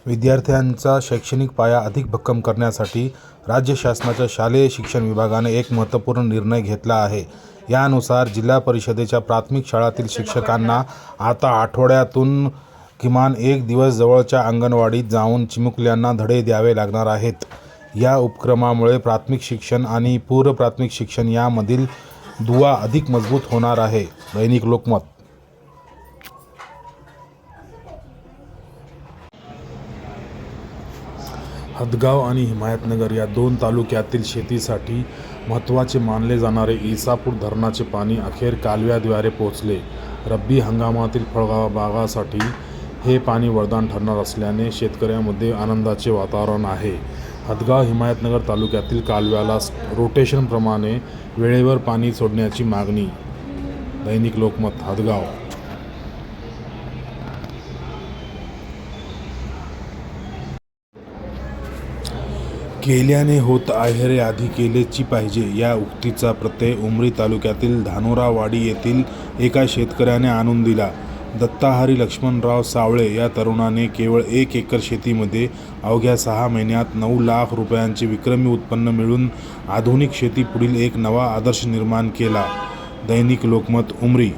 विद्यार्थ्यांचा शैक्षणिक पाया अधिक भक्कम करण्यासाठी राज्य शासनाच्या शालेय शिक्षण विभागाने एक महत्त्वपूर्ण निर्णय घेतला आहे. यानुसार जिल्हा परिषदेच्या प्राथमिक शाळांतील शिक्षकांना आता आठवड्यातून किमान एक दिवस जवळच्या अंगणवाडीत जाऊन चिमुकल्यांना धडे द्यावे लागणार आहेत. या उपक्रमामुळे प्राथमिक शिक्षण आणि पूर्व प्राथमिक शिक्षण यामधील दुवा अधिक मजबूत होणार आहे. दैनिक लोकमत. हदगाव आणि हिमायतनगर या दोन तालुक्यातील शेतीसाठी महत्त्वाचे मानले जाणारे इसापूर धरणाचे पाणी अखेर कालव्याद्वारे पोहोचले. रब्बी हंगामातील फळबागासाठी हे पाणी वरदान ठरणार असल्याने शेतकऱ्यांमध्ये आनंदाचे वातावरण आहे. हदगाव हिमायतनगर तालुक्यातील कालव्याला रोटेशनप्रमाणे वेळेवर पाणी सोडण्याची मागणी. दैनिक लोकमत. हदगाव. केल्याने होत आहे रे आधी केलेची पाहिजे या उक्तीचा प्रत्यय उमरी तालुक्यातील धानोरावाडी येथील एका शेतकऱ्याने आणून दिला. दत्ताहरी लक्ष्मणराव सावळे या तरुणाने केवळ 1 एकर शेतीमध्ये अवघ्या 6 महिन्यात 9 लाख रुपयांचे विक्रमी उत्पन्न मिळवून आधुनिक शेती पुढील एक नवा आदर्श निर्माण केला. दैनिक लोकमत. उमरी.